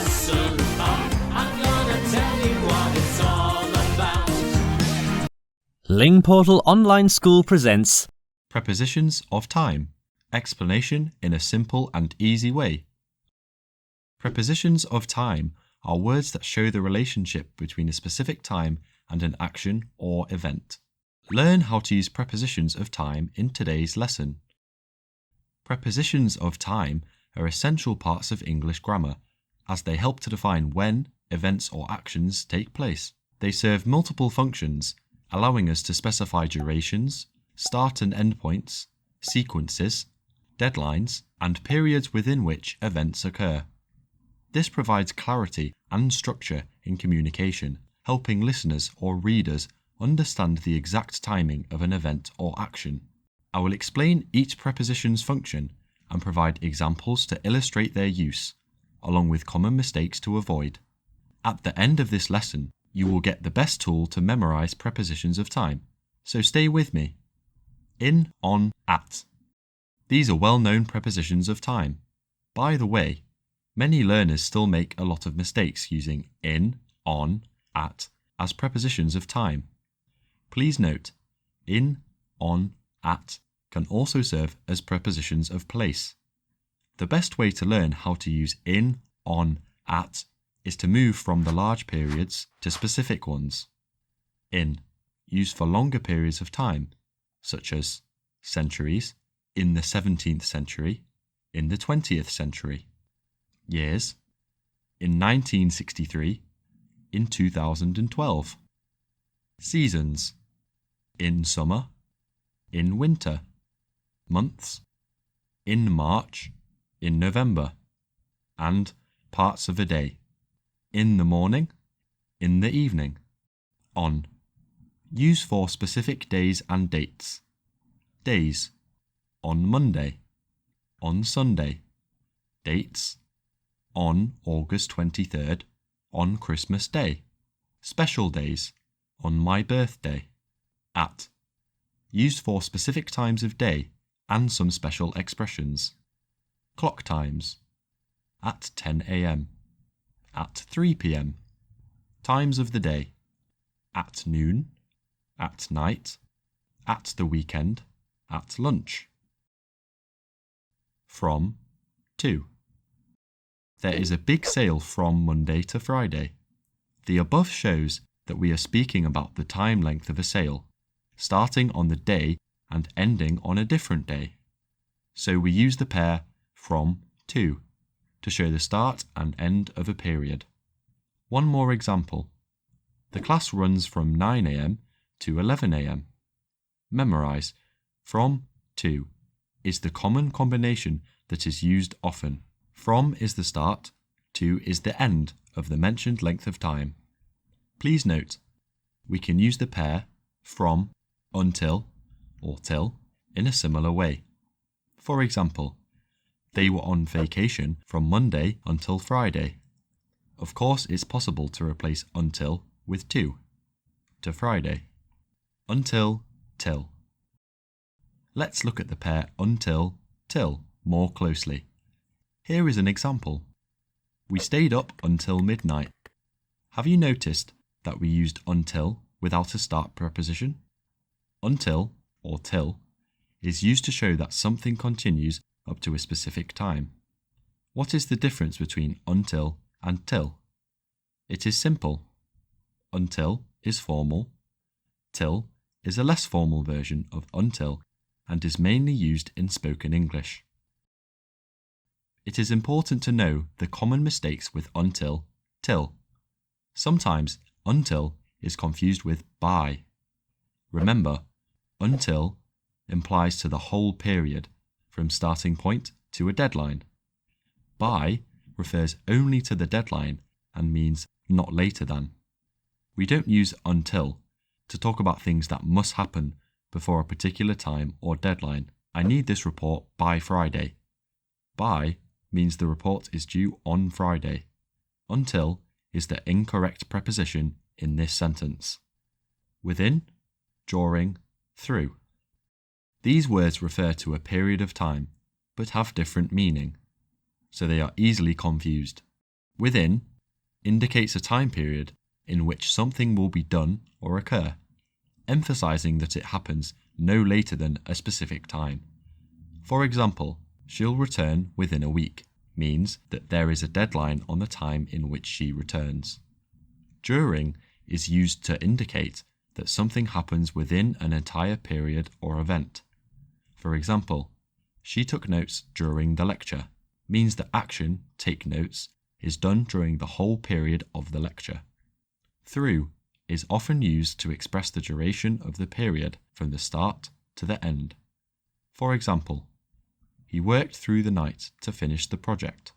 listen up. I'm gonna tell you what it's all about. Lingportal Online School presents Prepositions of Time. Explanation in a simple and easy way. Prepositions of time are words that show the relationship between a specific time and an action or event. Learn how to use prepositions of time in today's lesson. Prepositions of time are essential parts of English grammar, as they help to define when events or actions take place. They serve multiple functions, allowing us to specify durations, start and end points, sequences, deadlines, and periods within which events occur. This provides clarity and structure in communication, helping listeners or readers understand the exact timing of an event or action. I will explain each preposition's function and provide examples to illustrate their use, along with common mistakes to avoid. At the end of this lesson, you will get the best tool to memorize prepositions of time, so stay with me. In, on, at. These are well-known prepositions of time. By the way, many learners still make a lot of mistakes using in, on, at as prepositions of time. Please note, in, on, at can also serve as prepositions of place. The best way to learn how to use in, on, at is to move from the large periods to specific ones. In, used for longer periods of time, such as centuries, in the 17th century, in the 20th century. Years, in 1963, in 2012. Seasons, in summer, in winter. Months, in March, in November. And parts of a day, in the morning, in the evening. On, used for specific days and dates. Days, on Monday, on Sunday. Dates, on August 23rd, on Christmas Day. Special days, on my birthday. At, used for specific times of day and some special expressions. Clock times, at 10 a.m, at 3 p.m. Times of the day, at noon, at night, at the weekend, at lunch. From, to. There is a big sale from Monday to Friday. The above shows that we are speaking about the time length of a sale, starting on the day and ending on a different day. So we use the pair from, to show the start and end of a period. One more example. The class runs from 9 a.m. to 11 a.m. Memorise, from, to, is the common combination that is used often. From is the start, to is the end of the mentioned length of time. Please note, we can use the pair from, until, or till in a similar way. For example, they were on vacation from Monday until Friday. Of course, it's possible to replace until with to Friday. Until, till. Let's look at the pair until, till more closely. Here is an example. We stayed up until midnight. Have you noticed that we used until without a start preposition? Until, or till, is used to show that something continues up to a specific time. What is the difference between until and till? It is simple. Until is formal. Till is a less formal version of until and is mainly used in spoken English. It is important to know the common mistakes with until, till. Sometimes until is confused with by. Remember, until implies to the whole period, from starting point to a deadline. By refers only to the deadline and means not later than. We don't use until to talk about things that must happen before a particular time or deadline. I need this report by Friday. By means the report is due on Friday. Until is the incorrect preposition in this sentence. Within, during, through. These words refer to a period of time, but have different meaning, so they are easily confused. Within indicates a time period in which something will be done or occur, emphasizing that it happens no later than a specific time. For example, she'll return within a week means that there is a deadline on the time in which she returns. During is used to indicate that something happens within an entire period or event. For example, she took notes during the lecture means the action, take notes, is done during the whole period of the lecture. Through is often used to express the duration of the period from the start to the end. For example, he worked through the night to finish the project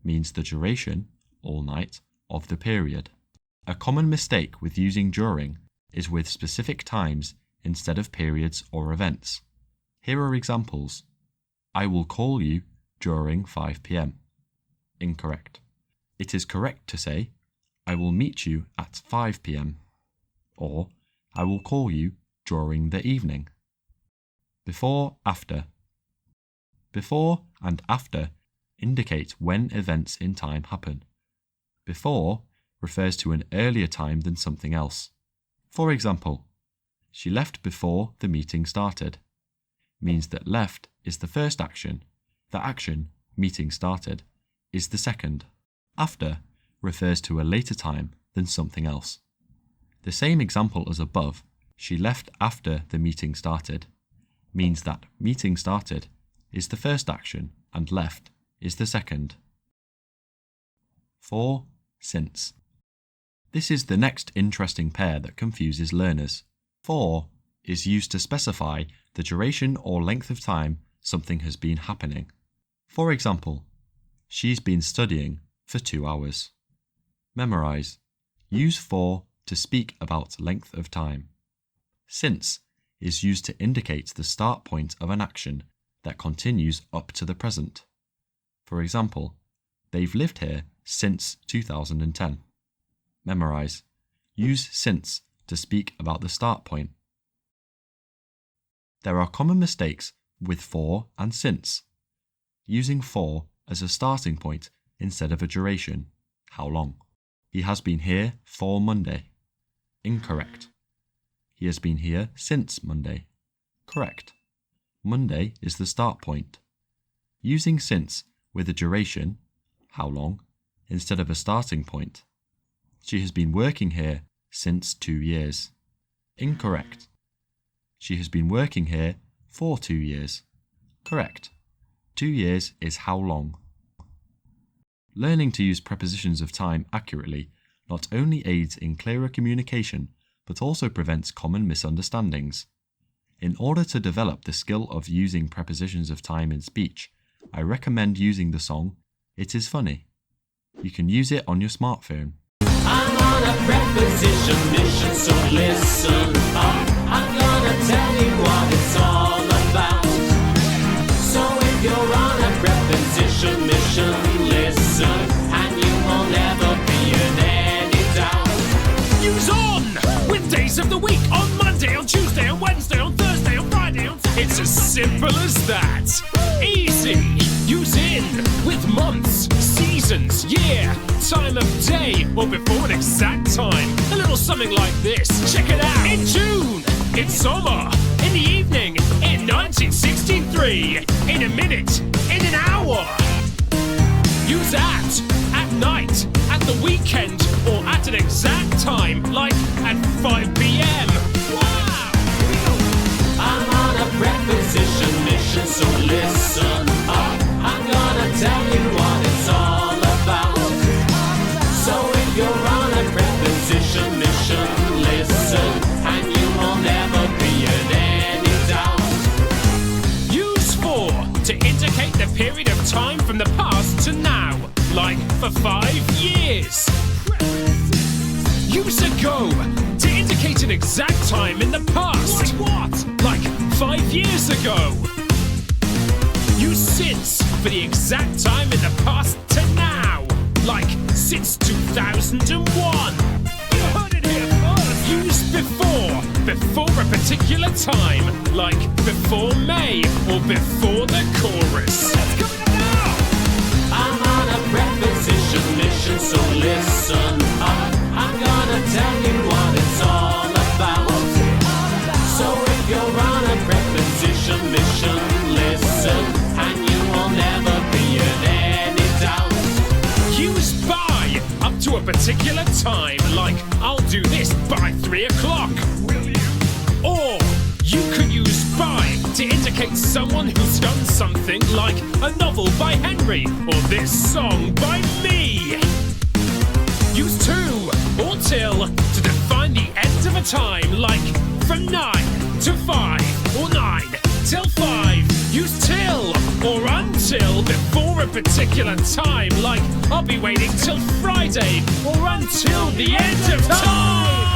means the duration, all night, of the period. A common mistake with using during is with specific times instead of periods or events. Here are examples. I will call you during 5 p.m. Incorrect. It is correct to say, I will meet you at 5 p.m. or I will call you during the evening. Before, after. Before and after indicate when events in time happen. Before refers to an earlier time than something else. For example, she left before the meeting started means that left is the first action. The action, meeting started, is the second. After refers to a later time than something else. The same example as above, she left after the meeting started, means that meeting started is the first action and left is the second. For, since. This is the next interesting pair that confuses learners. For is used to specify the duration or length of time something has been happening. For example, she's been studying for 2 hours. Memorise. Use for to speak about length of time. Since is used to indicate the start point of an action that continues up to the present. For example, they've lived here since 2010. Memorise. Use since to speak about the start point. There are common mistakes with for and since. Using for as a starting point instead of a duration. How long? He has been here for Monday. Incorrect. He has been here since Monday. Correct. Monday is the start point. Using since with a duration, how long, instead of a starting point. She has been working here since 2 years. Incorrect. She has been working here for 2 years. Correct. 2 years is how long. Learning to use prepositions of time accurately not only aids in clearer communication, but also prevents common misunderstandings. In order to develop the skill of using prepositions of time in speech, I recommend using the song It Is Funny. You can use it on your smartphone. I'm on a preposition mission, so listen up. I'm gonna tell you what it's all about. So if you're on a preposition mission, listen, and you will never be in any doubt. Use on with days of the week, on Monday, on Tuesday, on Wednesday, on Thursday, on Friday, on... It's as simple as that. Easy. Use in with months, seasons, year, time of day, or before an exact time. A little something like this. Check it out. In June, in summer, in the evening, in 1963, in a minute, in an hour. Use at night, at the weekend, or at an exact time, like at 5 p.m. Wow! I'm on a preposition mission, so listen up. I'm gonna tell you what it's all about. So if you're on a preposition mission, listen, and you will never be in any doubt. Use for to indicate the period of time from the past to now, like for 5 years. Use ago to indicate an exact time in the past. Like what? Like 5 years ago. Use since for the exact time in the past to now, like since 2001. You heard it here first. Use before a particular time, like before May or before the chorus. Let's go now. I'm on a preposition mission, particular time, like I'll do this by 3 o'clock. Will you? Or you could use by to indicate someone who's done something, like a novel by Henry or this song by me. Use to or till to define the end of a time, like from 9 to 5 or 9 till 5. Use till or until before a particular time, like I'll be waiting till Friday or until the end of time.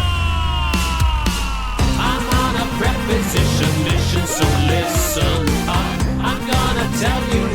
I'm on a preposition mission, so listen up. I'm gonna tell you